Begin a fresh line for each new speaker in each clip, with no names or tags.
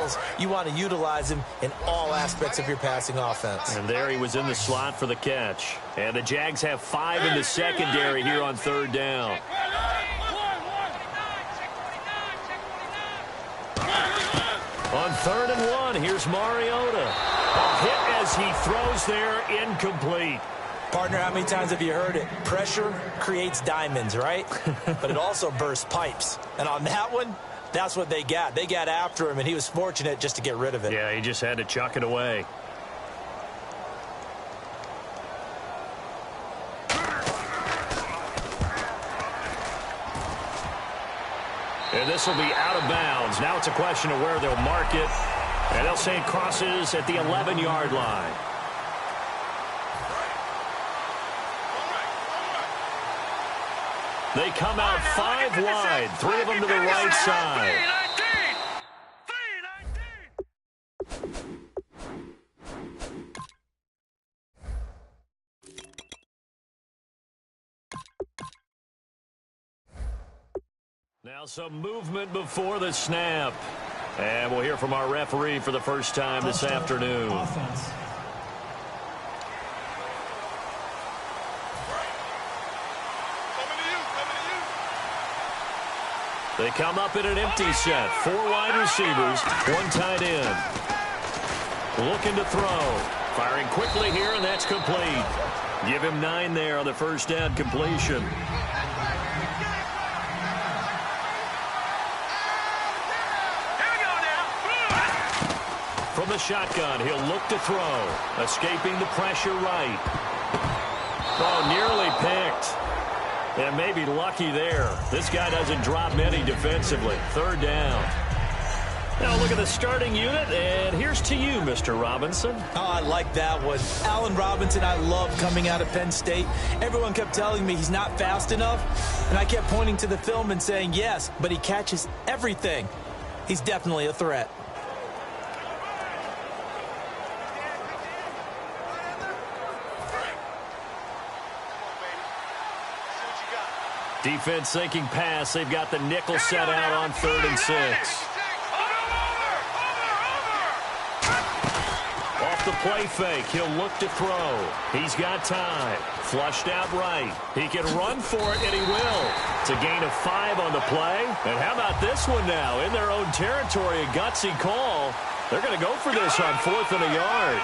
skills, you want to utilize him in all aspects of your passing offense.
And there he was in the slot for the catch. And the Jags have 5 in the secondary here on 3rd down. On 3rd and 1, here's Mariota. A hit as he throws there, incomplete.
Partner, how many times have you heard it? Pressure creates diamonds, right? But it also bursts pipes. And on that one, that's what they got. They got after him, and he was fortunate just to get rid of it.
Yeah, he just had to chuck it away. And this will be out of bounds. Now it's a question of where they'll mark it. And they'll say it crosses at the 11-yard line. They come out 5 wide, 3 of them to the right side. Now some movement before the snap. And we'll hear from our referee for the first time this afternoon.
Offense.
They come up in an empty set. 4 wide receivers, 1 tight end. Looking to throw. Firing quickly here, and that's complete. Give him 9 there on the first down completion. From the shotgun, he'll look to throw. Escaping the pressure right. Oh, nearly picked. And maybe lucky there. This guy doesn't drop many defensively. 3rd down. Now look at the starting unit, and here's to you, Mr. Robinson.
Oh, I like that one. Allen Robinson, I love coming out of Penn State. Everyone kept telling me he's not fast enough, and I kept pointing to the film and saying yes, but he catches everything. He's definitely a threat.
Defense thinking pass. They've got the nickel set out on 3rd and 6. Off the play fake, he'll look to throw. He's got time. Flushed out right. He can run for it, and he will. It's a gain of 5 on the play. And how about this one now? In their own territory, a gutsy call. They're going to go for this on 4th and a yard.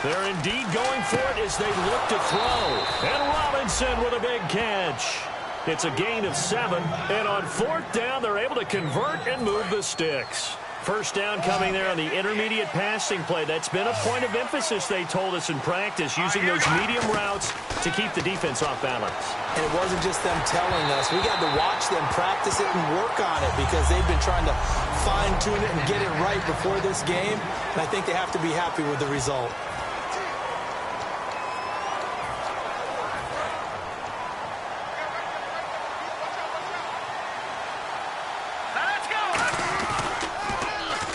They're indeed going for it as they look to throw. And Robinson with a big catch. It's a gain of 7. And on 4th down, they're able to convert and move the sticks. First down coming there on the intermediate passing play. That's been a point of emphasis, they told us in practice, using those medium routes to keep the defense off balance.
And it wasn't just them telling us. We got to watch them practice it and work on it because they've been trying to fine-tune it and get it right before this game. And I think they have to be happy with the result.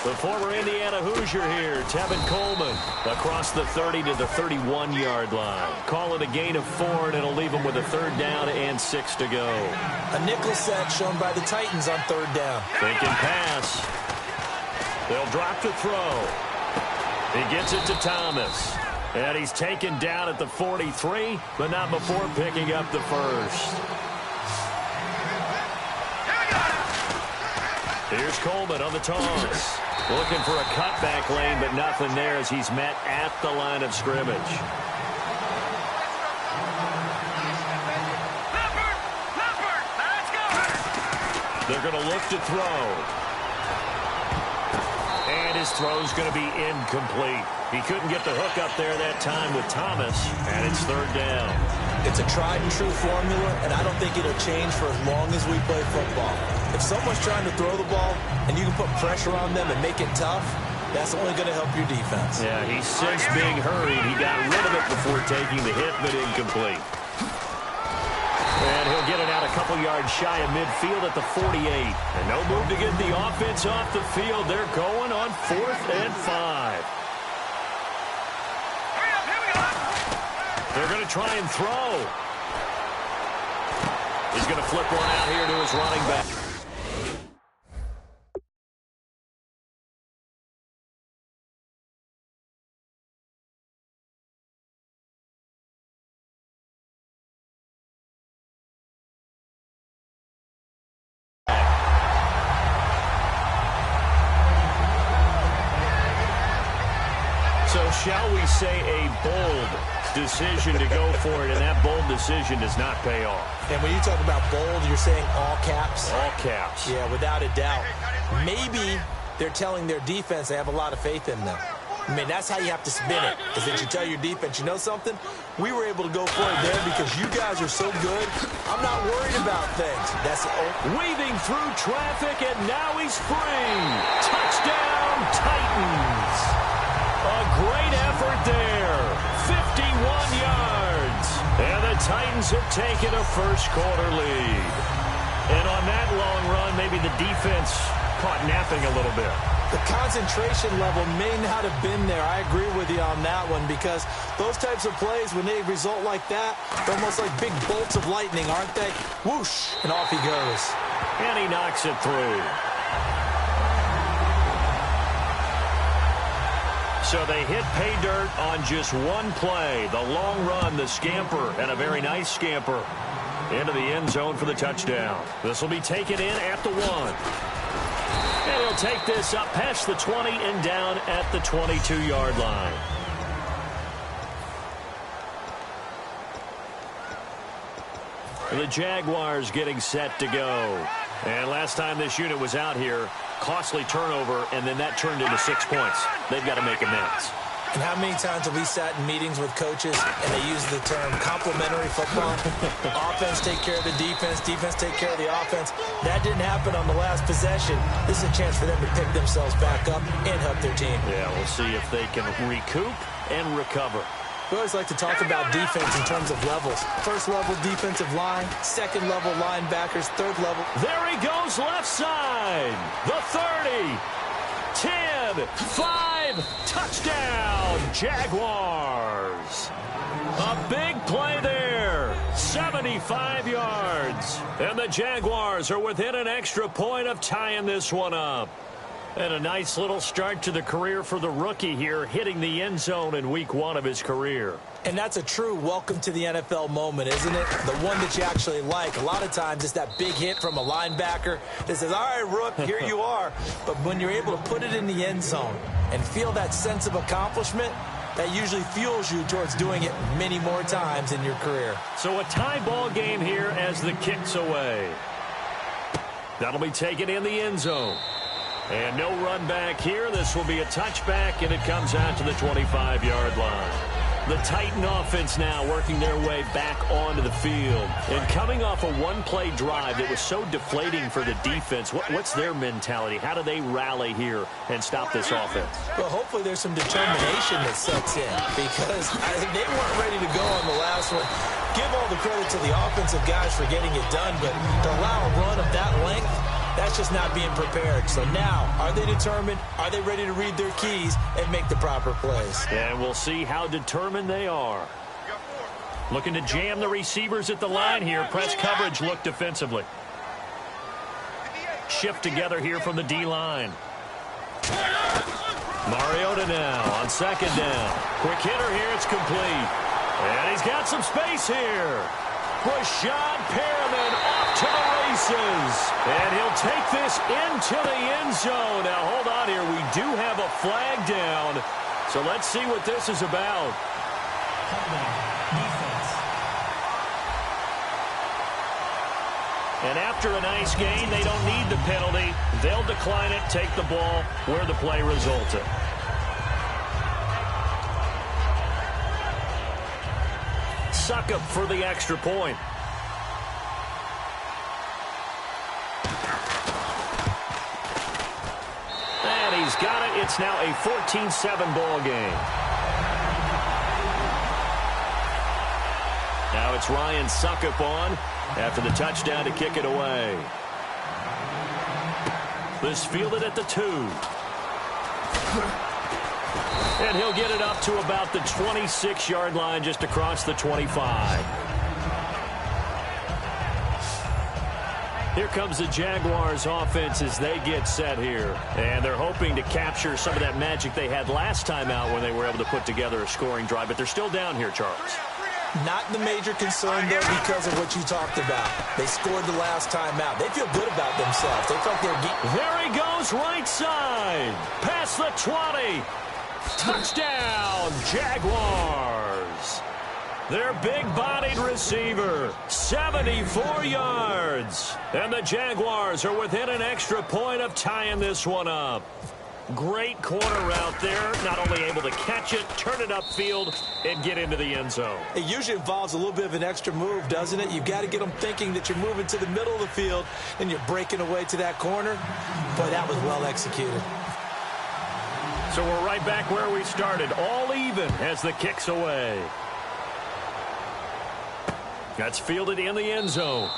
The former Indiana Hoosier here, Tevin Coleman, across the 30 to the 31-yard line. Call it a gain of 4, and it'll leave them with a 3rd down and 6 to go.
A nickel set shown by the Titans on 3rd down.
Thinking pass. They'll drop to throw. He gets it to Thomas. And he's taken down at the 43, but not before picking up the first. Here's Coleman on the toss. Looking for a cutback lane, but nothing there as he's met at the line of scrimmage. They're going to look to throw. And his throw's going to be incomplete. He couldn't get the hook up there that time with Thomas, and it's 3rd down.
It's a tried-and-true formula, and I don't think it'll change for as long as we play football. If someone's trying to throw the ball and you can put pressure on them and make it tough, that's only going to help your defense.
Yeah, he's since being hurried. He got rid of it before taking the hit, but incomplete. And he'll get it out a couple yards shy of midfield at the 48. And no move to get the offense off the field. They're going on 4th and 5. They're going to try and throw. He's going to flip one out here to his running back. So shall we say a bold decision to go for it, and that bold decision does not pay off.
And when you talk about bold, you're saying all caps?
All caps.
Yeah, without a doubt. Maybe they're telling their defense they have a lot of faith in them. I mean, that's how you have to spin it, is that you tell your defense, you know something? We were able to go for it there because you guys are so good. I'm not worried about things. That's
weaving through traffic, and now he's free. Touchdown, Titans. A great effort there. 51 yards. And the Titans have taken a first-quarter lead. And on that long run, maybe the defense caught napping a little bit.
The concentration level may not have been there. I agree with you on that one because those types of plays, when they result like that, they're almost like big bolts of lightning, aren't they? Whoosh, and off he goes.
And he knocks it through. So they hit pay dirt on just one play. The long run, the scamper, and a very nice scamper into the end zone for the touchdown. This will be taken in at the 1. And he'll take this up past the 20 and down at the 22-yard line. The Jaguars getting set to go. And last time this unit was out here, costly turnover, and then that turned into 6 points. They've got to make amends.
And how many times have we sat in meetings with coaches and they use the term complementary football? Offense take care of the defense, defense take care of the offense. That didn't happen on the last possession. This is a chance for them to pick themselves back up and help their team.
Yeah, we'll see if they can recoup and recover.
We always like to talk about defense in terms of levels. First level defensive line, second level linebackers, third level.
There he goes left side. The 30, 10, 5, touchdown, Jaguars. A big play there, 75 yards. And the Jaguars are within an extra point of tying this one up. And a nice little start to the career for the rookie here, hitting the end zone in week 1 of his career.
And that's a true welcome to the NFL moment, isn't it? The one that you actually like. A lot of times it's that big hit from a linebacker that says, all right, Rook, here you are. But when you're able to put it in the end zone and feel that sense of accomplishment, that usually fuels you towards doing it many more times in your career.
So a tie ball game here as the kick's away. That'll be taken in the end zone. And no run back here. This will be a touchback, and it comes out to the 25-yard line. The Titan offense now working their way back onto the field. And coming off a one-play drive that was so deflating for the defense, what's their mentality? How do they rally here and stop this offense?
Well, hopefully there's some determination that sets in because they weren't ready to go on the last one. Give all the credit to the offensive guys for getting it done, but to allow a run of that length, that's just not being prepared. So now, are they determined? Are they ready to read their keys and make the proper plays?
And we'll see how determined they are. Looking to jam the receivers at the line here. Press coverage look defensively. Shift together here from the D-line. Mariota now on second down. Quick hitter here. It's complete. And he's got some space here. Rashad Perriman off to the races. And he'll take this into the end zone. Now, hold on here. We do have a flag down. So let's see what this is about. And after a nice gain, they don't need the penalty. They'll decline it, take the ball where the play resulted. Suck up for the extra point. And he's got it. It's now a 14-7 ball game. Now it's Ryan Suckup on after the touchdown to kick it away. This fielded at the 2. And he'll get it up to about the 26-yard line, just across the 25. Here comes the Jaguars offense as they get set here. And they're hoping to capture some of that magic they had last time out when they were able to put together a scoring drive. But they're still down here, Charles.
Not the major concern, though, because of what you talked about. They scored the last time out. They feel good about themselves. They felt they're getting...
There he goes, right side. Past the 20. Touchdown, Jaguars. Their big-bodied receiver, 74 yards. And the Jaguars are within an extra point of tying this one up. Great corner route there. Not only able to catch it, turn it upfield, and get into the end zone.
It usually involves a little bit of an extra move, doesn't it? You've got to get them thinking that you're moving to the middle of the field and you're breaking away to that corner. Boy, that was well executed.
So we're right back where we started, all even as the kick's away. That's fielded in the end zone.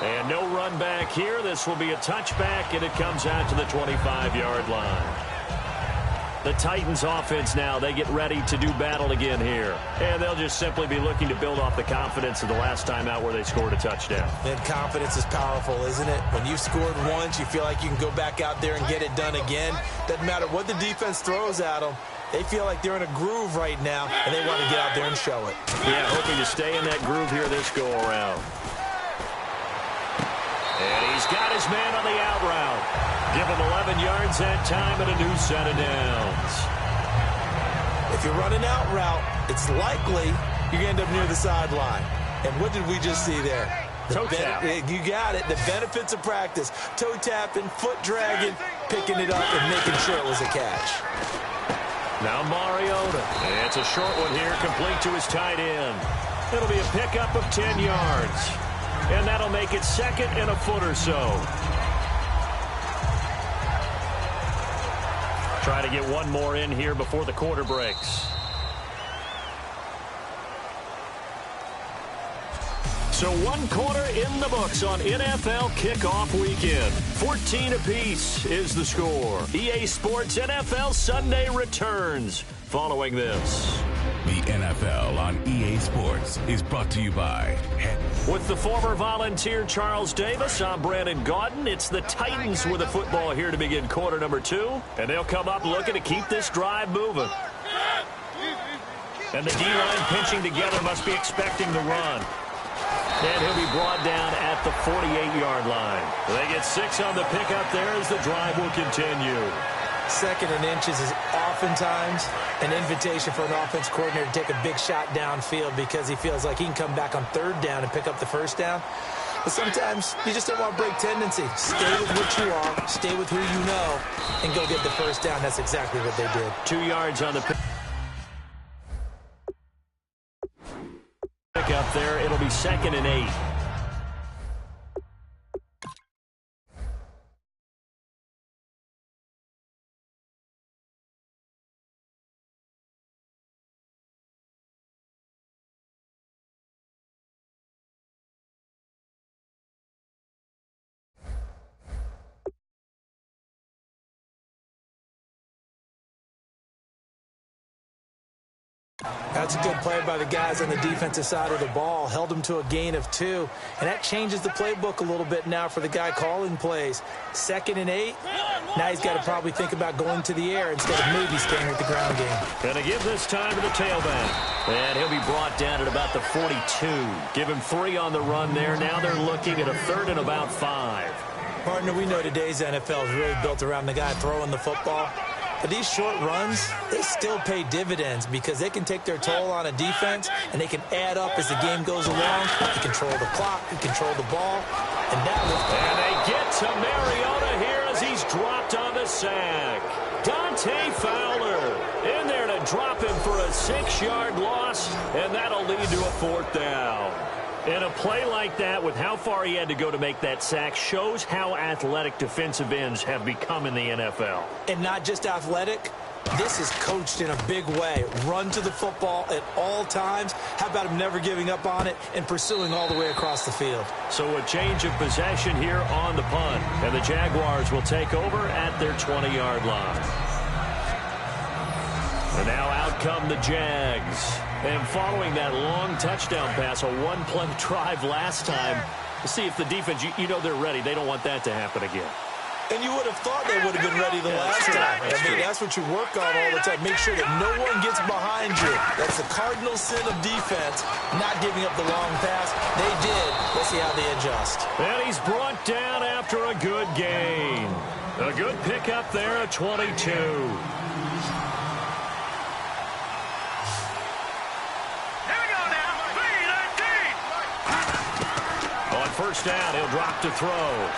And no run back here. This will be a touchback, and it comes out to the 25-yard line. The Titans offense now, they get ready to do battle again here. And they'll just simply be looking to build off the confidence of the last time out where they scored a touchdown.
And confidence is powerful, isn't it? When you've scored once, you feel like you can go back out there and get it done again. Doesn't matter what the defense throws at them. They feel like they're in a groove right now, and they want to get out there and show it.
Yeah, hoping to stay in that groove here this go-around. And he's got his man on the out route. Give him 11 yards that time and a new set of downs.
If you run an out route, it's likely you're going to end up near the sideline. And what did we just see there?
Toe tap.
You got it. The benefits of practice. Toe tapping, foot dragging, picking it up, and making sure it was a catch.
Now Mariota. It's a short one here, complete to his tight end. It'll be a pickup of 10 yards. And that'll make it second and a foot or so. Try to get one more in here before the quarter breaks. So one quarter in the books on NFL kickoff weekend. 14 apiece is the score. EA Sports NFL Sunday returns following this.
The NFL on EA Sports is brought to you by...
With the former Volunteer Charles Davis, I'm Brandon Gaudin. It's the Titans with the football here to begin quarter number 2. And they'll come up looking to keep this drive moving. And the D-line pinching together, must be expecting the run. And he'll be brought down at the 48-yard line. They get 6 on the pickup there as the drive will continue.
Second and inches is oftentimes an invitation for an offense coordinator to take a big shot downfield because he feels like he can come back on third down and pick up the first down. But sometimes you just don't want to break tendency. Stay with what you are, stay with who you know, and go get the first down. That's exactly what they did.
2 yards on the pickup there. It'll be second and 8.
That's a good play by the guys on the defensive side of the ball. Held them to a gain of 2. And that changes the playbook a little bit now for the guy calling plays. Second and 8. Now he's got to probably think about going to the air instead of maybe staying with the ground game.
Going to give this time to the tailback. And he'll be brought down at about the 42. Give him 3 on the run there. Now they're looking at a third and about 5.
Partner, we know today's NFL is really built around the guy throwing the football. But these short runs, they still pay dividends because they can take their toll on a defense and they can add up as the game goes along. You control the clock, you control the ball, and that was...
And they get to Mariota here as he's dropped on the sack. Dante Fowler in there to drop him for a 6-yard loss, and that'll lead to a 4th down. And a play like that, with how far he had to go to make that sack, shows how athletic defensive ends have become in the NFL.
And not just athletic, this is coached in a big way. Run to the football at all times. How about him never giving up on it and pursuing all the way across the field?
So a change of possession here on the punt. And the Jaguars will take over at their 20-yard line. And now out come the Jags. And following that long touchdown pass, a one-play drive last time, to see if the defense, you know they're ready. They don't want that to happen again.
And you would have thought they would have been ready the last time. I mean, that's what you work on all the time. Make sure that no one gets behind you. That's the cardinal sin of defense, not giving up the long pass. They did. Let's see how they adjust.
And he's brought down after a good gain. A good pickup there at 22. On first down, he'll drop to throw.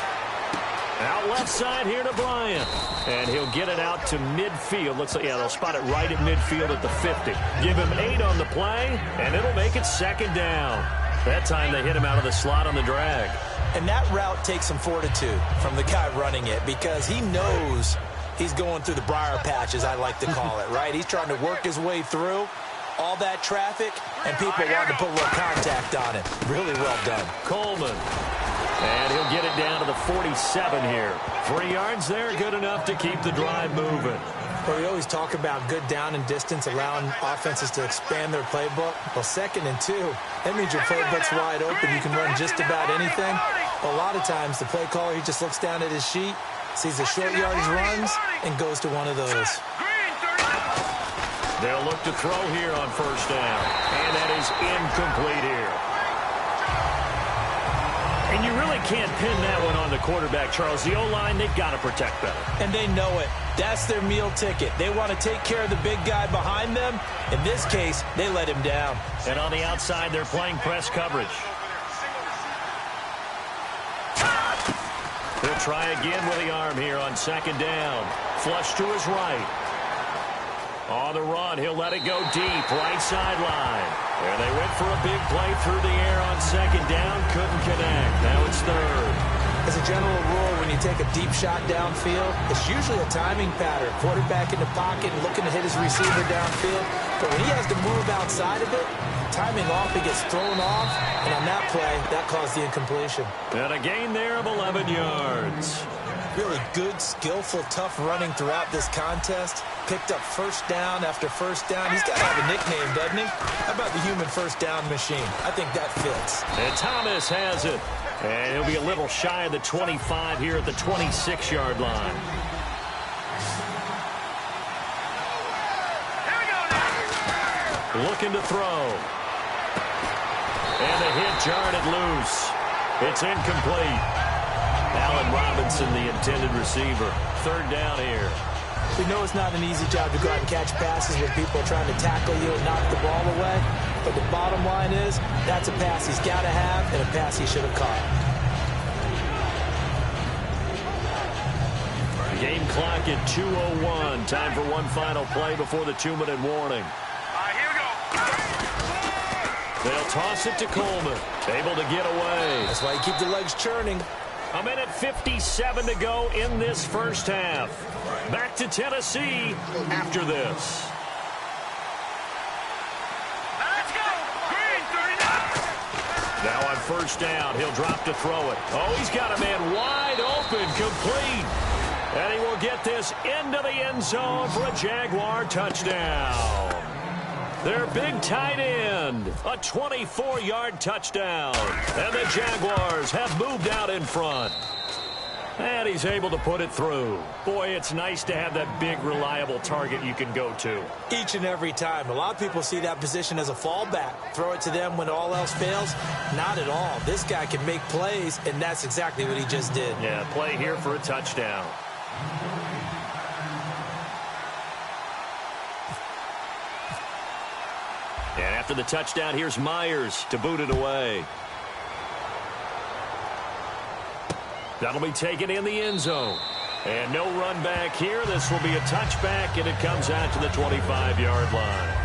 Out left side here to Bryant. And he'll get it out to midfield. Looks like, yeah, they'll spot it right at midfield at the 50. Give him 8 on the play, and it'll make it second down. That time they hit him out of the slot on the drag.
And that route takes some fortitude from the guy running it because he knows he's going through the briar patch, as I like to call it, right? He's trying to work his way through all that traffic, and people want to put a little contact on it. Really well done.
Coleman. And he'll get it down to the 47 here. 3 yards there, good enough to keep the drive moving.
Well, we always talk about good down and distance, allowing offenses to expand their playbook. Well, 2nd and 2, that means your playbook's wide open. You can run just about anything. A lot of times, the play caller, he just looks down at his sheet, sees the short yardage runs, and goes to one of those.
They'll look to throw here on first down. And that is incomplete here. And you really can't pin that one on the quarterback, Charles. The O-line, they've got to protect better.
And they know it. That's their meal ticket. They want to take care of the big guy behind them. In this case, they let him down.
And on the outside, they're playing press coverage. He'll try again with the arm here on second down. Flush to his right. On the run, he'll let it go deep, right sideline. And they went for a big play through the air on second down, couldn't connect. Now it's third.
As a general rule, when you take a deep shot downfield, it's usually a timing pattern. Quarterback in the pocket and looking to hit his receiver downfield. But when he has to move outside of it, timing off, he gets thrown off. And on that play, that caused the incompletion.
And a gain there of 11 yards.
Really good, skillful, tough running throughout this contest. Picked up first down after first down. He's got to have a nickname, doesn't he? How about the human first down machine? I think that fits.
And Thomas has it. And he'll be a little shy of the 25 here at the 26-yard line. Looking to throw. And the hit jarred it loose. It's incomplete. Allen Robinson, the intended receiver. Third down here.
We know it's not an easy job to go out and catch passes when people are trying to tackle you and knock the ball away. But the bottom line is, that's a pass he's got to have and a pass he should have caught.
Game clock at 2:01. Time for one final play before the 2-minute warning.
Here we go.
They'll toss it to Coleman. Able to get away.
That's why you keep the legs churning.
1:57 to go in this first half. Back to Tennessee after this.
Let's go. Green 39.
Now on first down, he'll drop to throw it. Oh, he's got a man wide open, complete. And he will get this into the end zone for a Jaguar touchdown. Their big tight end, a 24-yard touchdown. And the Jaguars have moved out in front. And he's able to put it through. Boy, it's nice to have that big, reliable target you can go to.
Each and every time. A lot of people see that position as a fallback. Throw it to them when all else fails. Not at all. This guy can make plays, and that's exactly what he just did.
Yeah, play here for a touchdown. And after the touchdown, here's Myers to boot it away. That'll be taken in the end zone. And no run back here. This will be a touchback, and it comes out to the 25-yard line.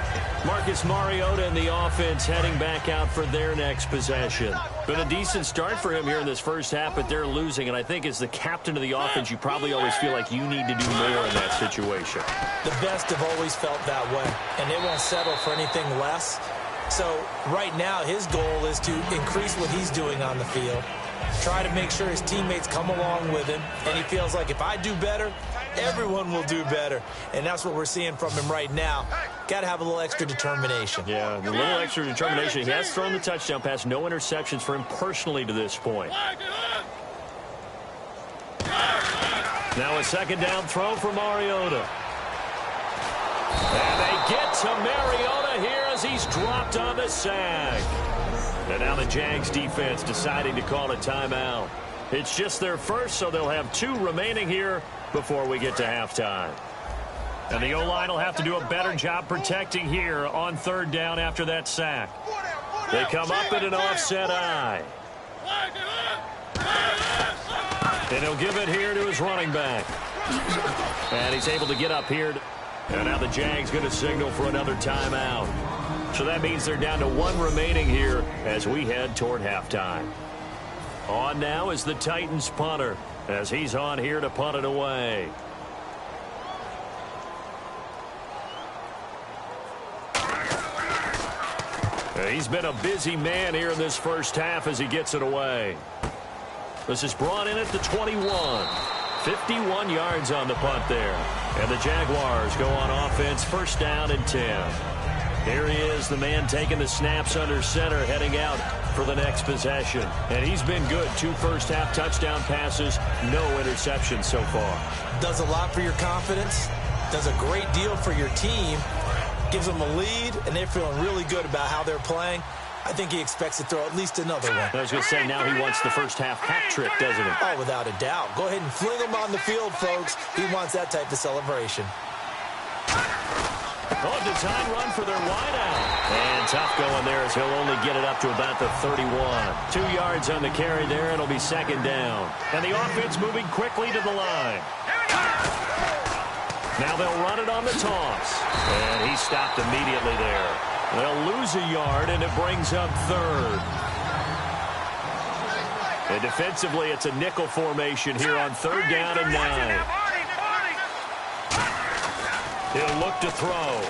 Marcus Mariota and the offense heading back out for their next possession. Been a decent start for him here in this first half, but they're losing. And I think as the captain of the offense, you probably always feel like you need to do more in that situation.
The best have always felt that way, and they won't settle for anything less. So right now, his goal is to increase what he's doing on the field, try to make sure his teammates come along with him, and he feels like if I do better, Everyone will do better, and that's what we're seeing from him right now. Got to have a little extra determination.
Yeah, a little extra determination. He has thrown the touchdown pass. No interceptions for him personally to this point. Now a second down throw for Mariota. And they get to Mariota here as he's dropped on the sack. And now the Jags defense deciding to call a timeout. It's just their first, so they'll have 2 remaining here before we get to halftime. And the O-line will have to do a better job protecting here on 3rd down after that sack. They come up in an offset eye. And he'll give it here to his running back. And he's able to get up here. And now the Jags going to signal for another timeout. So that means they're down to 1 remaining here as we head toward halftime. On now is the Titans punter as he's on here to punt it away. He's been a busy man here in this first half as he gets it away. This is brought in at the 21. 51 yards on the punt there. And the Jaguars go on offense, 1st down and 10. Here he is, the man taking the snaps under center, heading out for the next possession. And he's been good. 2 first-half touchdown passes, no interceptions so far.
Does a lot for your confidence, does a great deal for your team, gives them a lead, and they're feeling really good about how they're playing. I think he expects to throw at least another one.
I was going to say, now he wants the first-half hat trick, doesn't he?
Oh, without a doubt. Go ahead and fling him on the field, folks. He wants that type of celebration.
Oh, design run for their wideout. And tough going there as he'll only get it up to about the 31. 2 yards on the carry there. It'll be 2nd down. And the offense moving quickly to the line. Now they'll run it on the toss. And he stopped immediately there. They'll lose a yard, and it brings up 3rd. And defensively, it's a nickel formation here on 3rd down and 9. He'll look to throw.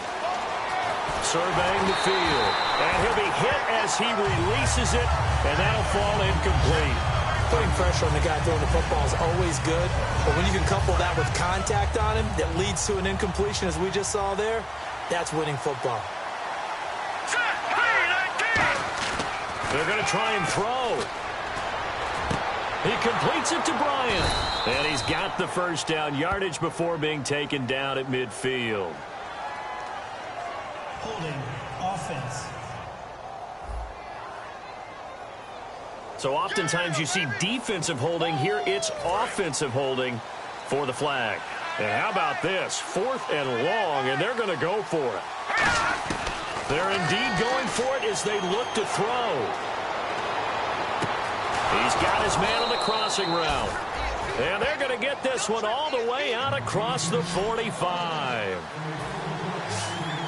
Surveying the field. And he'll be hit as he releases it, and that'll fall incomplete.
Putting pressure on the guy throwing the football is always good, but when you can couple that with contact on him that leads to an incompletion, as we just saw there, that's winning football.
They're going to try and throw. He completes it to Bryant. And he's got the 1st down yardage before being taken down at midfield.
Holding offense.
So oftentimes you see defensive holding. Here it's offensive holding for the flag. And how about this? 4th and long, and they're going to go for it. They're indeed going for it as they look to throw. He's got his man on the crossing route. And they're going to get this one all the way out across the 45.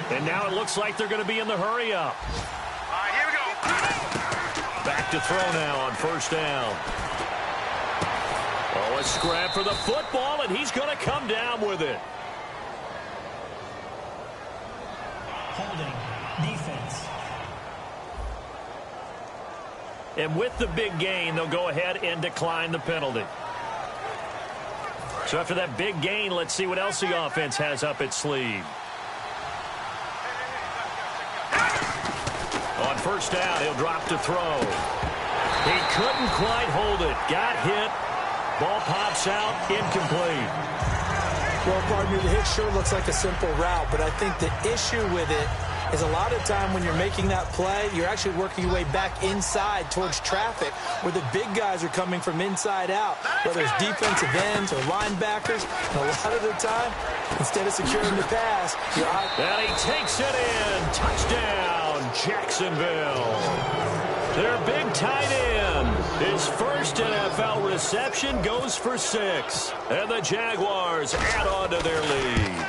And now it looks like they're going to be in the hurry-up.
Here we go.
Back to throw now on 1st down. Oh, a scrap for the football, and he's going to come down with it.
Holding defense.
And with the big gain, they'll go ahead and decline the penalty. So after that big gain, let's see what else the offense has up its sleeve. On 1st down, he'll drop to throw. He couldn't quite hold it. Got hit. Ball pops out. Incomplete.
Well, partner, the hit sure looks like a simple route, but I think the issue with it is a lot of time when you're making that play, you're actually working your way back inside towards traffic where the big guys are coming from inside out, whether it's defensive ends or linebackers. And a lot of the time, instead of securing the pass, you're out.
And he takes it in. Touchdown, Jacksonville. Their big tight end. His first NFL reception goes for 6. And the Jaguars add on to their lead.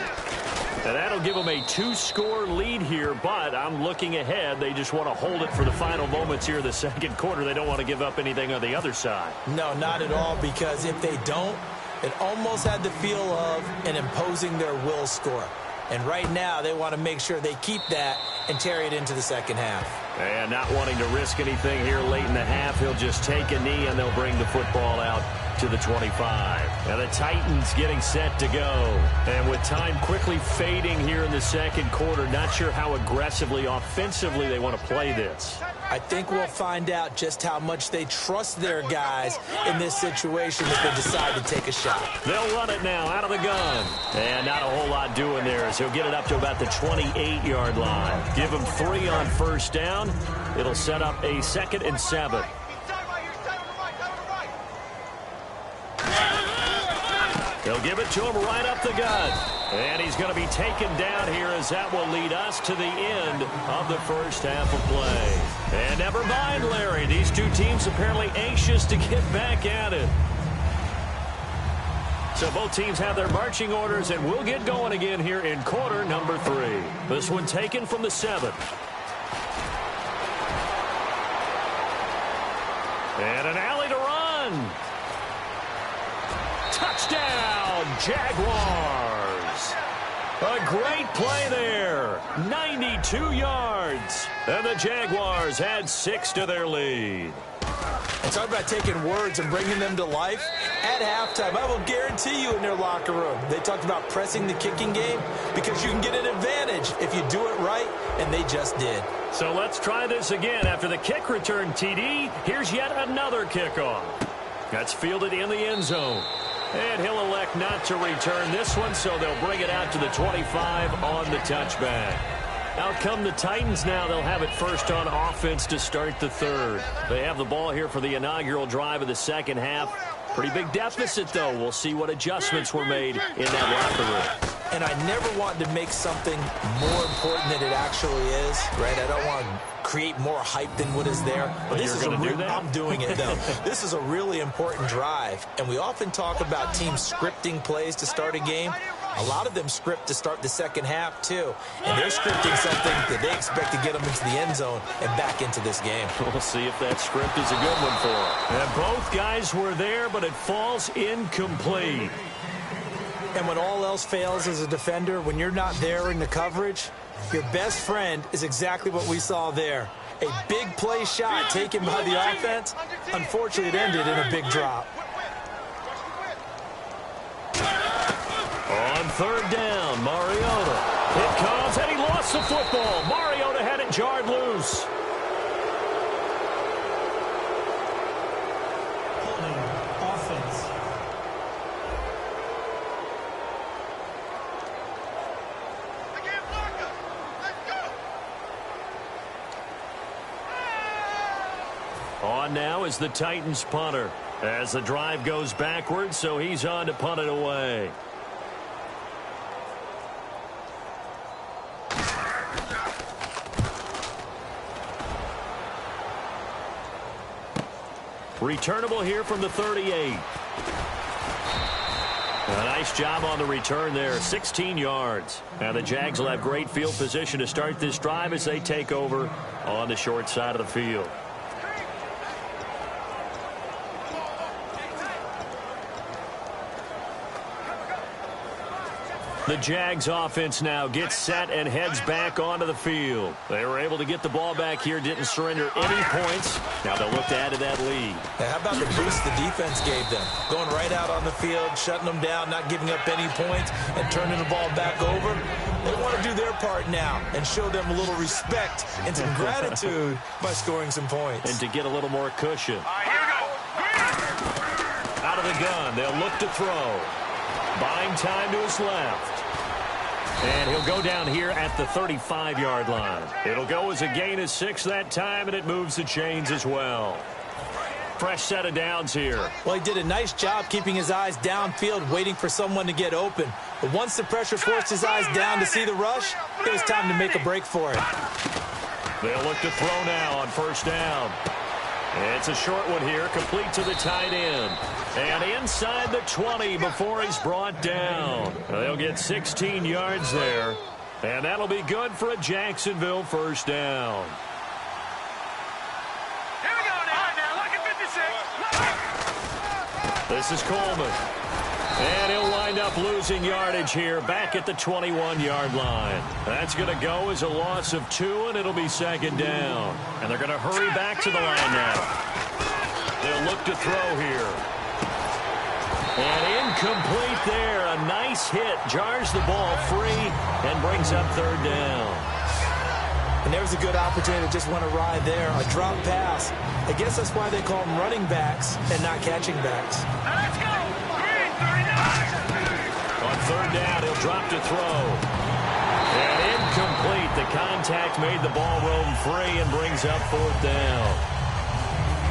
And that'll give them a 2-score lead here, but I'm looking ahead. They just want to hold it for the final moments here in the 2nd quarter. They don't want to give up anything on the other side.
No, not at all, because if they don't, it almost had the feel of an imposing their will score. And right now, they want to make sure they keep that and carry it into the 2nd half.
And not wanting to risk anything here late in the half, he'll just take a knee and they'll bring the football out to the 25. And the Titans getting set to go. And with time quickly fading here in the second quarter, not sure how aggressively, offensively they want to play this.
I think we'll find out just how much they trust their guys in this situation if they decide to take a shot.
They'll run it now out of the gun. And not a whole lot doing there as he'll get it up to about the 28-yard line. Give him 3 on first down. It'll set up a 2nd and 7. They'll give it to him right up the gut. And he's going to be taken down here as that will lead us to the end of the first half of play. And never mind, Larry. These two teams apparently anxious to get back at it. So both teams have their marching orders, and we'll get going again here in quarter number 3. This one taken from the 7. And an alley to run. Touchdown, Jaguars. A great play there. 92 yards. And the Jaguars add 6 to their lead.
And talk about taking words and bringing them to life. At halftime, I will guarantee you in their locker room, they talked about pressing the kicking game because you can get an advantage if you do it right, and they just did.
So let's try this again. After the kick return TD, here's yet another kickoff. That's fielded in the end zone. And he'll elect not to return this one, so they'll bring it out to the 25 on the touchback. Out come the Titans now. They'll have it first on offense to start the 3rd. They have the ball here for the inaugural drive of the second half. Pretty big deficit, though. We'll see what adjustments were made in that locker room.
And I never want to make something more important than it actually is, right? I don't want to create more hype than what is there. But this is I'm doing it, though. This is a really important drive. And we often talk about teams scripting plays to start a game. A lot of them script to start the second half, too. And they're scripting something that they expect to get them into the end zone and back into this game.
We'll see if that script is a good one for them. And both guys were there, but it falls incomplete.
And when all else fails as a defender, when you're not there in the coverage, your best friend is exactly what we saw there. A big play shot taken by the offense. Unfortunately, it ended in a big drop.
On 3rd down, Mariota. It comes, and he lost the football. Mariota had it jarred loose.
Holding offense.
On now is the Titans punter as the drive goes backwards, so he's on to punt it away. Returnable here from the 38. A nice job on the return there, 16 yards. Now the Jags will have great field position to start this drive as they take over on the short side of the field. The Jags offense now gets set and heads back onto the field. They were able to get the ball back here, didn't surrender any points. Now they'll look to add to that lead.
Now, how about the boost the defense gave them? Going right out on the field, shutting them down, not giving up any points, and turning the ball back over. They want to do their part now and show them a little respect and some gratitude by scoring some points.
And to get a little more cushion.
Here we go.
Out of the gun, they'll look to throw. Buying time to his left. And he'll go down here at the 35-yard line. It'll go as a gain of 6 that time, and it moves the chains as well. Fresh set of downs here.
Well, he did a nice job keeping his eyes downfield, waiting for someone to get open. But once the pressure forced his eyes down to see the rush, it was time to make a break for it.
They'll look to throw now on first down. It's a short one here, complete to the tight end. And inside the 20 before he's brought down. They'll get 16 yards there. And that'll be good for a Jacksonville first down.
Here we go now. Look at 56.
This is Coleman. And he'll wind up losing yardage here back at the 21-yard line. That's going to go as a loss of 2, and it'll be second down. And they're going to hurry back to the line now. They'll look to throw here. And incomplete there. A nice hit. Jars the ball free and brings up third down.
And there's a good opportunity to just want to ride there. A drop pass. I guess that's why they call them running backs and not catching backs.
Now let's go. 3, 39.
On third down, he'll drop to throw. And incomplete. The contact made the ball roam free and brings up fourth down.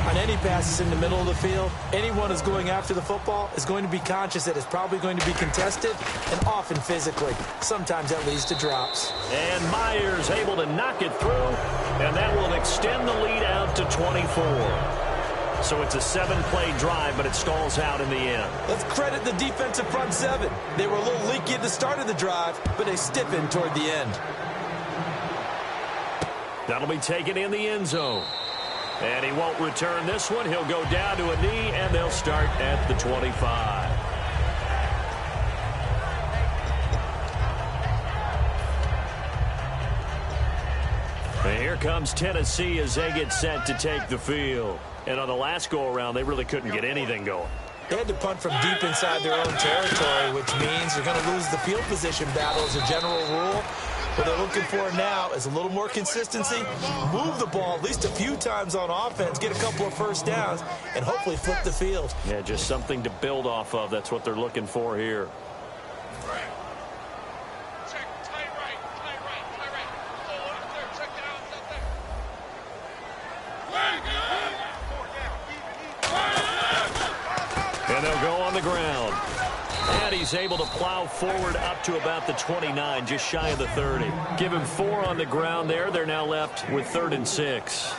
On any passes in the middle of the field, anyone who's going after the football is going to be conscious that it's probably going to be contested and often physically. Sometimes that leads to drops.
And Myers able to knock it through, and that will extend the lead out to 24. So it's a 7-play drive, but it stalls out in the end.
Let's credit the defensive front seven. They were a little leaky at the start of the drive, but they stiffened toward the end.
That'll be taken in the end zone. And he won't return this one. He'll go down to a knee, and they'll start at the 25. And here comes Tennessee as they get set to take the field. And on the last go-around, they really couldn't get anything going.
They had to punt from deep inside their own territory, which means you're going to lose the field position battle as a general rule. What they're looking for now is a little more consistency, move the ball at least a few times on offense, get a couple of first downs, and hopefully flip the field.
Yeah, just something to build off of. That's what they're looking for here. And they'll go on the ground. And he's able to plow forward up to about the 29, just shy of the 30. Give him 4 on the ground there. They're now left with 3rd and 6.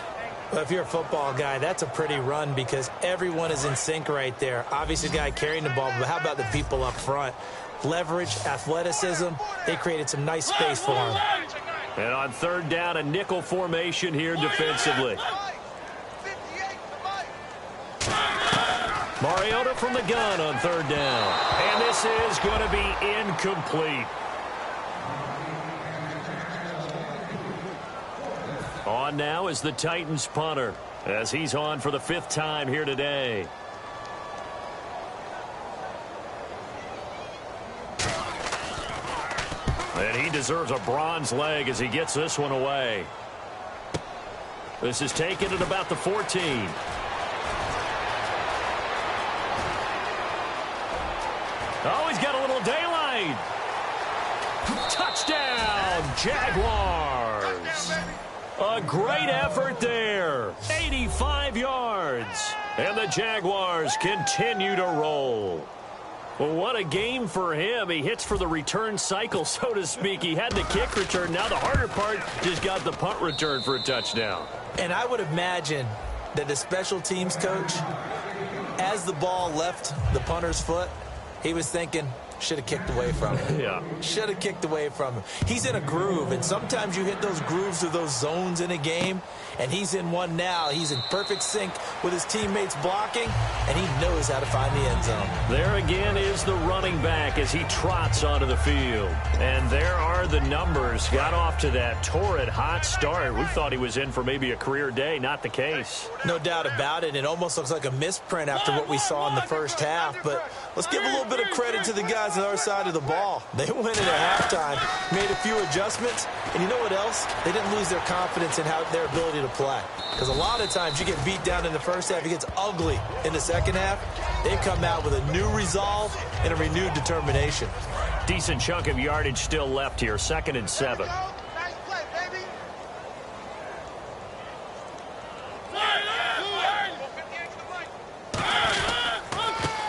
Well, if you're a football guy, that's a pretty run because everyone is in sync right there. Obviously, the guy carrying the ball, but how about the people up front? Leverage, athleticism, they created some nice space for him.
And on third down, a nickel formation here defensively. Mariota from the gun on third down. And this is going to be incomplete. On now is the Titans punter as he's on for the 5th time here today. And he deserves a bronze leg as he gets this one away. This is taken at about the 14. Oh, he's got a little daylight. Touchdown, Jaguars. A great effort there. 85 yards. And the Jaguars continue to roll. Well, what a game for him. He hits for the return cycle, so to speak. He had the kick return. Now the harder part just got the punt return for a touchdown.
And I would imagine that the special teams coach, as the ball left the punter's foot, he was thinking, should have kicked away from him.
Yeah.
Should have kicked away from him. He's in a groove, and sometimes you hit those grooves or those zones in a game, and he's in one now. He's in perfect sync with his teammates blocking, and he knows how to find the end zone.
There again is the running back as he trots onto the field. And there are the numbers. Got off to that torrid hot start. We thought he was in for maybe a career day. Not the case.
No doubt about it. It almost looks like a misprint after what we saw in the first half, but let's give a little bit of credit to the guys on our side of the ball. They went in at halftime, made a few adjustments, and you know what else? They didn't lose their confidence in their ability to play. Because a lot of times you get beat down in the first half, it gets ugly in the second half. They've come out with a new resolve and a renewed determination.
Decent chunk of yardage still left here. 2nd and 7.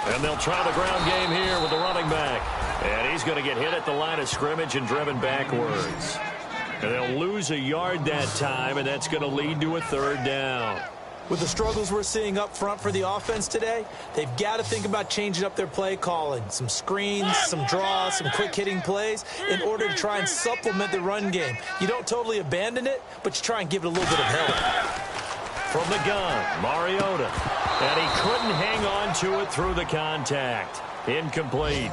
And they'll try the ground game here with the running back. And he's going to get hit at the line of scrimmage and driven backwards. And they'll lose a yard that time, and that's going to lead to a 3rd down.
With the struggles we're seeing up front for the offense today, they've got to think about changing up their play calling. Some screens, some draws, some quick-hitting plays in order to try and supplement the run game. You don't totally abandon it, but you try and give it a little bit of help.
From the gun, Mariota. And he couldn't hang on to it through the contact. Incomplete.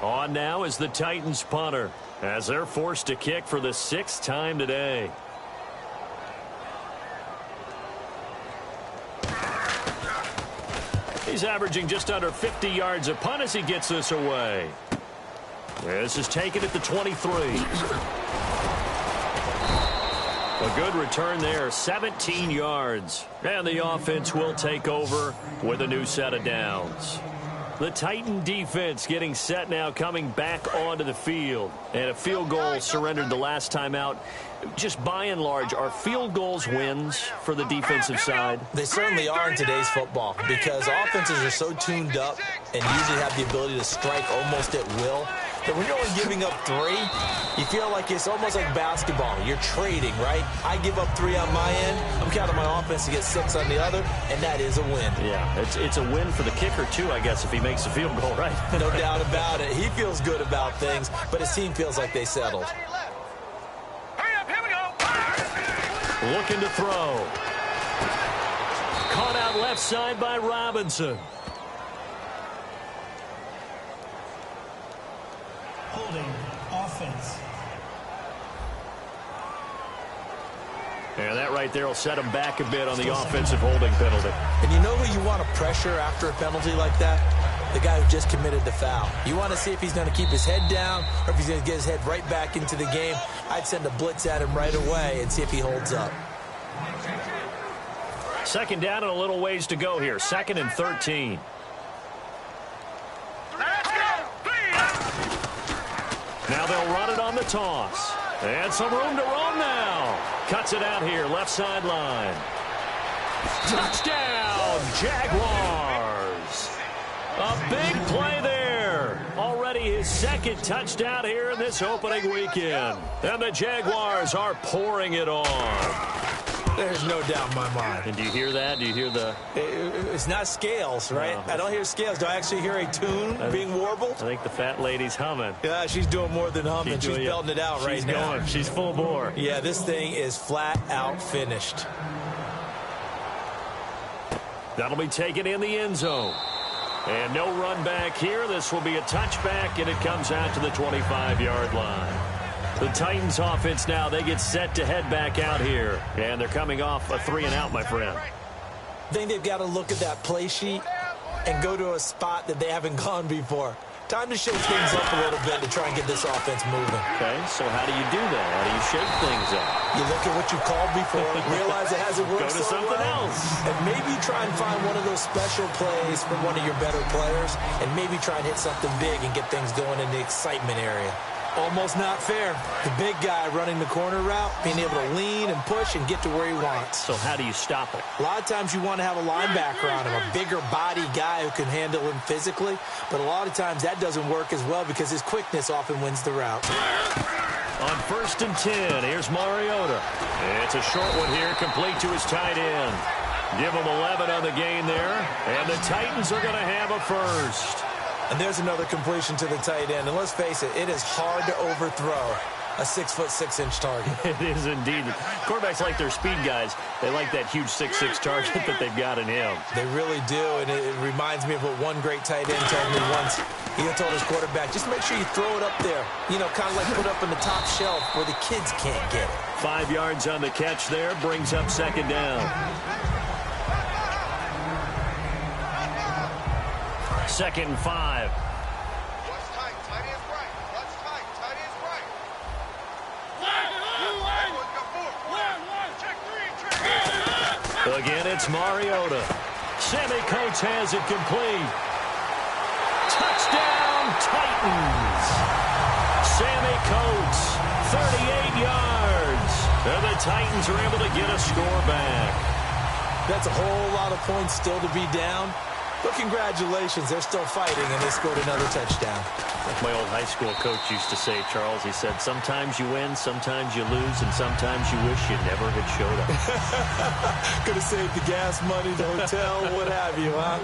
On now is the Titans punter, as they're forced to kick for the 6th time today. He's averaging just under 50 yards a punt as he gets this away. This is taken at the 23. A good return there, 17 yards. And the offense will take over with a new set of downs. The Titan defense getting set now, coming back onto the field. And a field goal surrendered the last time out. Just by and large, are field goals wins for the defensive side?
They certainly are in today's football because offenses are so tuned up and usually have the ability to strike almost at will. But when you're only giving up 3, you feel like it's almost like basketball. You're trading, right? I give up 3 on my end. I'm counting my offense to get 6 on the other, and that is a win.
Yeah, it's a win for the kicker, too, I guess, if he makes a field goal, right?
No doubt about it. He feels good about things, but his team feels like they settled.
Hurry up, here we go.
Looking to throw. Caught out left side by Robinson.
Holding offense.
And that right there will set him back a bit on the offensive holding penalty.
And you know who you want to pressure after a penalty like that? The guy who just committed the foul. You want to see if he's going to keep his head down or if he's going to get his head right back into the game. I'd send a blitz at him right away and see if he holds up.
2nd down and a little ways to go here. 2nd and 13. Now they'll run it on the toss. And some room to roam now. Cuts it out here, left sideline. Touchdown, Jaguars. A big play there. Already his 2nd touchdown here in this opening weekend. And the Jaguars are pouring it on.
There's no doubt in my mind.
And do you hear that? Do you hear the...
It's not scales, right?
No.
I don't hear scales. Do I actually hear a tune being warbled?
I think the fat lady's humming.
Yeah, she's doing more than humming. She's belting it out right now.
She's going. She's full bore.
Yeah, this thing is flat out finished.
That'll be taken in the end zone. And no run back here. This will be a touchback, and it comes out to the 25-yard line. The Titans offense now, they get set to head back out here. And they're coming off a 3-and-out, my friend.
I think they've got to look at that play sheet and go to a spot that they haven't gone before. Time to shake things up a little bit to try and get this offense moving.
Okay, so how do you do that? How do you shake things up?
You look at what you called before, realize it hasn't worked
Go to
so
something
well,
else.
and maybe try and find one of those special plays from one of your better players, and maybe try and hit something big and get things going in the excitement area. Almost not fair. The big guy running the corner route, being able to lean and push and get to where he wants.
So how do you stop it?
A lot of times you want to have a linebacker on him, a bigger body guy who can handle him physically, but a lot of times that doesn't work as well because his quickness often wins the route.
On 1st and 10, here's Mariota. It's a short one here, complete to his tight end. Give him 11 on the gain there, and the Titans are going to have a first.
And there's another completion to the tight end. And let's face it, it is hard to overthrow a 6'6" target.
It is indeed. Quarterbacks like their speed guys. They like that huge 6'6" target that they've got in him.
They really do, and it reminds me of what one great tight end told me once. He told his quarterback, just make sure you throw it up there. You know, kind of like put up in the top shelf where the kids can't get it.
5 yards on the catch there, brings up 2nd down. 2nd and 5.
What's tight? Tight is right. What's tight? Tight is right. Everyone go forward. Check 3.
Again, it's Mariota. Sammy Coates has it complete. Touchdown, Titans. Sammy Coates, 38 yards. And the Titans are able to get a score back.
That's a whole lot of points still to be down. But congratulations, they're still fighting, and they scored another touchdown.
Like my old high school coach used to say, Charles, he said, sometimes you win, sometimes you lose, and sometimes you wish you never had showed up.
Could have saved the gas money, the hotel, what have you, huh?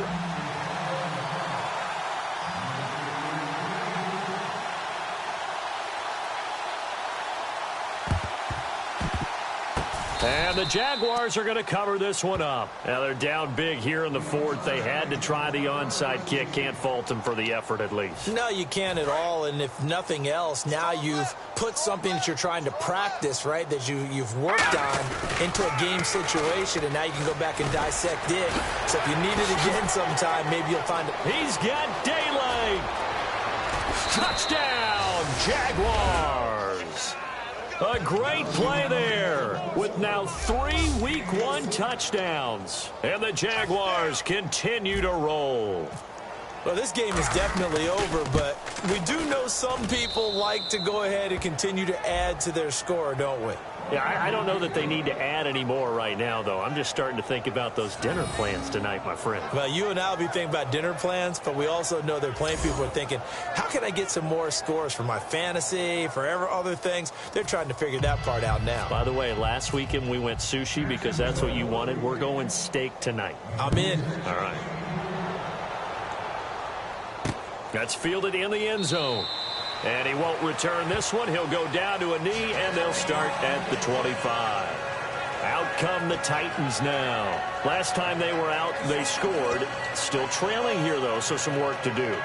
And the Jaguars are going to cover this one up. Now they're down big here in the fourth. They had to try the onside kick. Can't fault them for the effort at least.
No, you can't at all. And if nothing else, now you've put something that you're trying to practice, right, that you've worked on into a game situation, and now you can go back and dissect it. So if you need it again sometime, maybe you'll find it.
He's got daylight. Touchdown, Jaguars. A great play there with now 3 Week 1 touchdowns. And the Jaguars continue to roll.
Well, this game is definitely over, but we do know some people like to go ahead and continue to add to their score, don't we?
Yeah, I don't know that they need to add any more right now, though. I'm just starting to think about those dinner plans tonight, my friend.
Well, you and I will be thinking about dinner plans, but we also know there are plenty of people who are thinking, how can I get some more scores for my fantasy, for other things? They're trying to figure that part out now.
By the way, last weekend we went sushi because that's what you wanted. We're going steak tonight.
I'm in.
All right. That's fielded in the end zone. And he won't return this one. He'll go down to a knee, and they'll start at the 25. Out come the Titans now. Last time they were out, they scored. Still trailing here, though, so some work to do.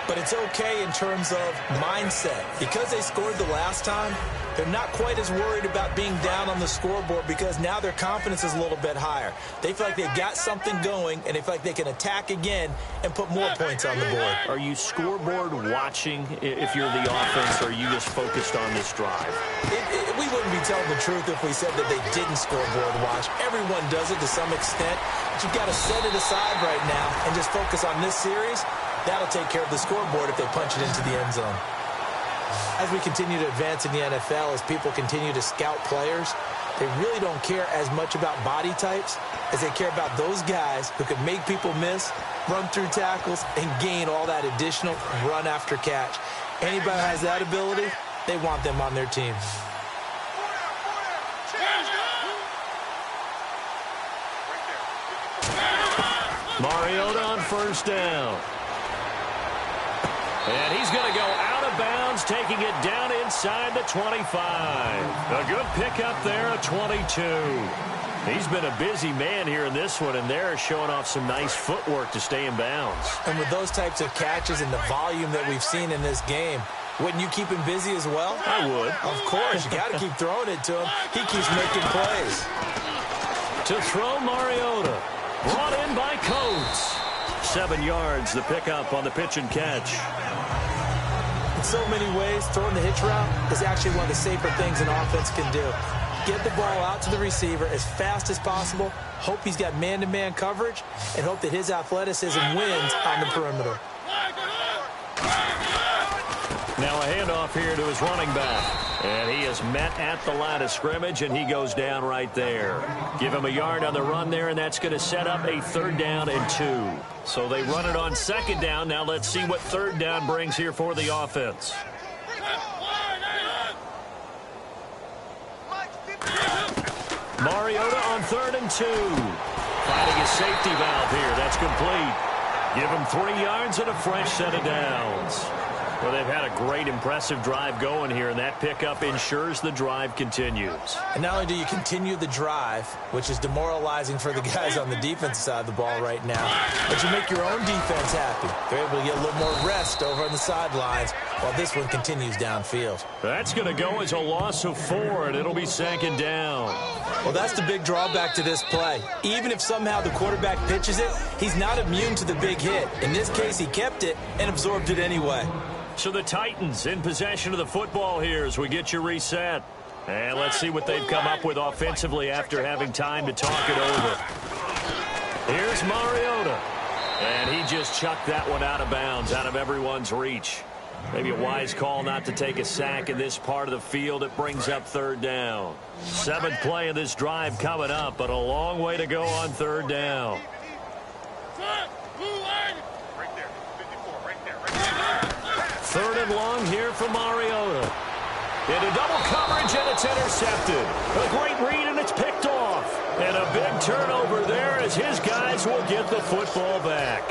But it's okay in terms of mindset. Because they scored the last time, they're not quite as worried about being down on the scoreboard because now their confidence is a little bit higher. They feel like they've got something going, and they feel like they can attack again and put more points on the board.
Are you scoreboard watching if you're the offense, or are you just focused on this drive?
We wouldn't be telling the truth if we said that they didn't scoreboard watch. Everyone does it to some extent, but you've got to set it aside right now and just focus on this series. That'll take care of the scoreboard if they punch it into the end zone. As we continue to advance in the NFL, as people continue to scout players, they really don't care as much about body types as they care about those guys who can make people miss, run through tackles, and gain all that additional run after catch. Anybody who has that ability, they want them on their team.
Mariota on first down. And he's going to go out of bounds, taking it down inside the 25. A good pickup there, a 22. He's been a busy man here in this one, and they're showing off some nice footwork to stay in bounds.
And with those types of catches and the volume that we've seen in this game, wouldn't you keep him busy as well?
I would.
Of course. You got to keep throwing it to him. He keeps making plays.
To throw, Mariota. Brought in by Coates. 7 yards, the pickup on the pitch and catch.
In so many ways, throwing the hitch route is actually one of the safer things an offense can do. Get the ball out to the receiver as fast as possible, hope he's got man-to-man coverage, and hope that his athleticism wins on the perimeter.
Now a handoff here to his running back. And he is met at the line of scrimmage, and he goes down right there. Give him a yard on the run there, and that's going to set up a 3rd down and 2. So they run it on 2nd down. Now let's see what 3rd down brings here for the offense. Mariota on 3rd and 2. Finding a safety valve here. That's complete. Give him 3 yards and a fresh set of downs. Well, they've had a great, impressive drive going here, and that pickup ensures the drive continues.
And not only do you continue the drive, which is demoralizing for the guys on the defensive side of the ball right now, but you make your own defense happy. They're able to get a little more rest over on the sidelines while this one continues downfield.
That's going to go as a loss of 4, and it'll be 2nd down.
Well, that's the big drawback to this play. Even if somehow the quarterback pitches it, he's not immune to the big hit. In this case, he kept it and absorbed it anyway.
So the Titans in possession of the football here as we get you reset. And let's see what they've come up with offensively after having time to talk it over. Here's Mariota. And he just chucked that one out of bounds, out of everyone's reach. Maybe a wise call not to take a sack in this part of the field. It brings up 3rd down. 7th play of this drive coming up, but a long way to go on 3rd down. Third and long here for Mariota. Into double coverage, and it's intercepted. A great read, and it's picked off. And a big turnover there as his guys will get the football back.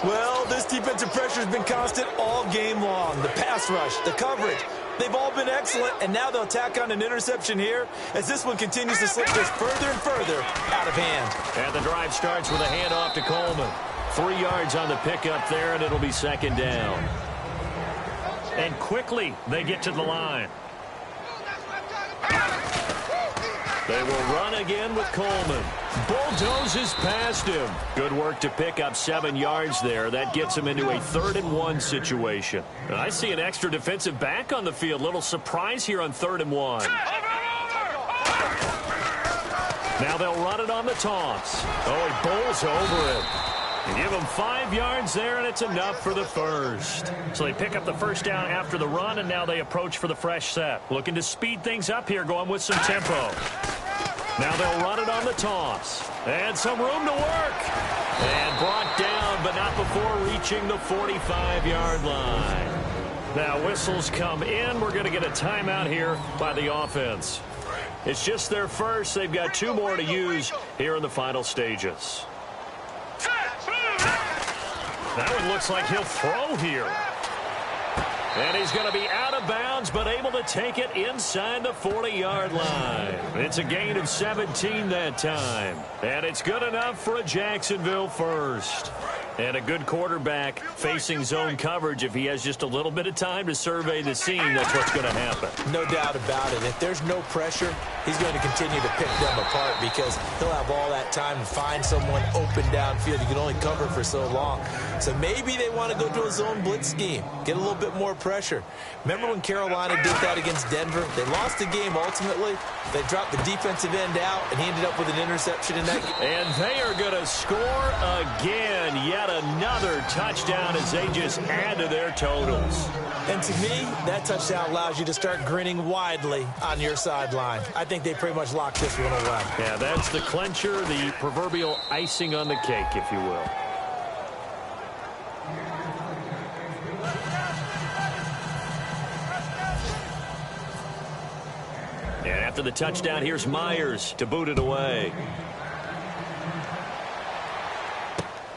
Well, this defensive pressure has been constant all game long. The pass rush, the coverage, they've all been excellent, and now they'll tack on an interception here as this one continues to slip just further and further out of hand.
And the drive starts with a handoff to Coleman. 3 yards on the pickup there, and it'll be second down. And quickly they get to the line. They will run again with Coleman. Bulldozes past him. Good work to pick up 7 yards there. That gets him into a 3rd and 1 situation. And I see an extra defensive back on the field. Little surprise here on 3rd and 1. Now they'll run it on the toss. Oh, he bowls over it. Give him 5 yards there, and it's enough for the first. So they pick up the first down after the run, and now they approach for the fresh set. Looking to speed things up here, going with some tempo. Now they'll run it on the toss. And some room to work. And brought down, but not before reaching the 45-yard line. Now whistles come in. We're going to get a timeout here by the offense. It's just their first. They've got 2 more to use here in the final stages. That one looks like he'll throw here. And he's going to be out of bounds, but able to take it inside the 40-yard line. It's a gain of 17 that time. And it's good enough for a Jacksonville first. And a good quarterback facing zone coverage. If he has just a little bit of time to survey the scene, that's what's going to happen.
No doubt about it. If there's no pressure, he's going to continue to pick them apart because he'll have all that time to find someone open downfield. You can only cover for so long. So maybe they want to go to a zone blitz scheme, get a little bit more pressure. Remember when Carolina did that against Denver? They lost the game ultimately. They dropped the defensive end out, and he ended up with an interception in that game.
And they are going to score again. Yet another touchdown as they just add to their totals.
And to me, that touchdown allows you to start grinning widely on your sideline. I think they pretty much locked this one away.
Yeah, that's the clincher, the proverbial icing on the cake, if you will. And after the touchdown, here's Myers to boot it away.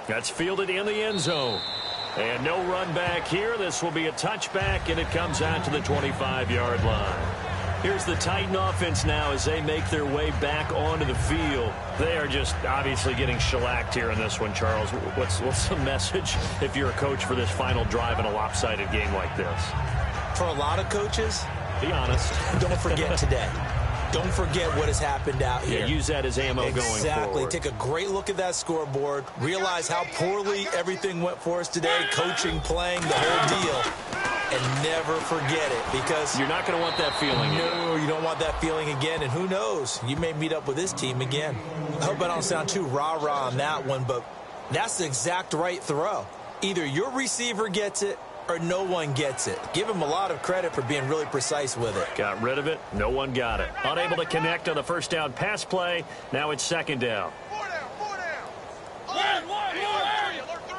That's fielded in the end zone. And no run back here. This will be a touchback, and it comes out to the 25-yard line. Here's the Titan offense now as they make their way back onto the field. They are just obviously getting shellacked here in this one, Charles. What's the message if you're a coach for this final drive in a lopsided game like this?
For a lot of coaches,
be honest.
Don't forget today. Don't forget what has happened out here.
Yeah, use that as ammo going forward.
Exactly. Take a great look at that scoreboard. Realize how poorly everything went for us today. Coaching, playing, the whole deal. And never forget it because
you're not going to want that feeling again.
No, you don't want that feeling again. And who knows? You may meet up with this team again. I hope I don't sound too rah-rah on that one, but that's the exact right throw. Either your receiver gets it or no one gets it. Give him a lot of credit for being really precise with it.
Got rid of it. No one got it. Unable to connect on the first down pass play. Now it's second down.
Four down. Alert 3.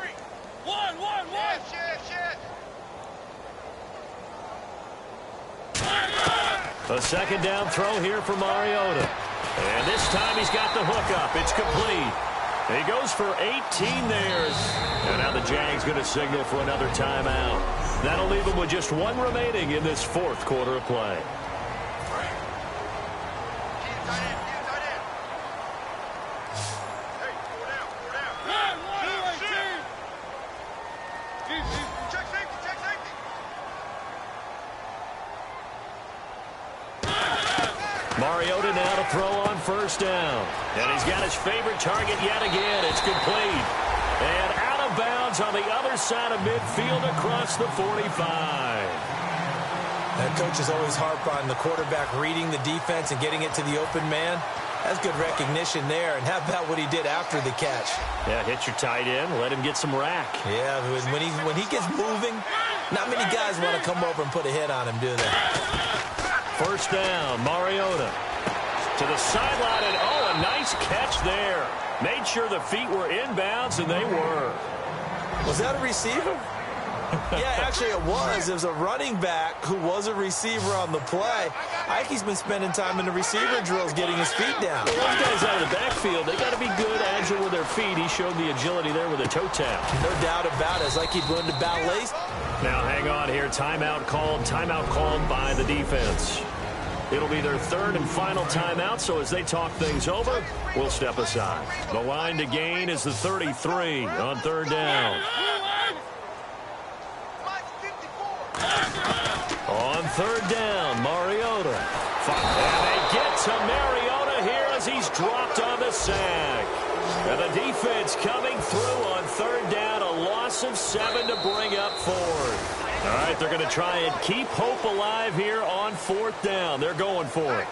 One. Shit.
A second down throw here for Mariota. And this time he's got the hook up. It's complete. He goes for 18 there. And now the Jags going to signal for another timeout. That'll leave him with just 1 remaining in this 4th quarter of play. Mariota now to throw on first down. And he's got his favorite target yet again. It's complete. And out of bounds on the other side of midfield across the 45.
That coach is always harp on the quarterback reading the defense and getting it to the open man. That's good recognition there. And how about what he did after the catch?
Yeah, hit your tight end. Let him get some rack.
Yeah, when he gets moving, not many guys want to come over and put a hit on him, do they?
First down, Mariota to the sideline, and oh, a nice catch there. Made sure the feet were inbounds, and they were.
Was that a receiver? Yeah, actually it was. There's a running back who was a receiver on the play. I think he's been spending time in the receiver drills getting his feet down.
Well, those guys out of the backfield, they got to be good, agile with their feet. He showed the agility there with a toe tap.
No doubt about it. It's like he'd learned to ballet.
Now hang on here. Timeout called by the defense. It'll be their third and final timeout, so as they talk things over, we'll step aside. The line to gain is the 33 on third down. On third down, Mariota. And they get to Mariota here as he's dropped on the sack. And the defense coming through on third down, a loss of 7 to bring up fourth. All right, they're going to try and keep hope alive here on fourth down. They're going for it.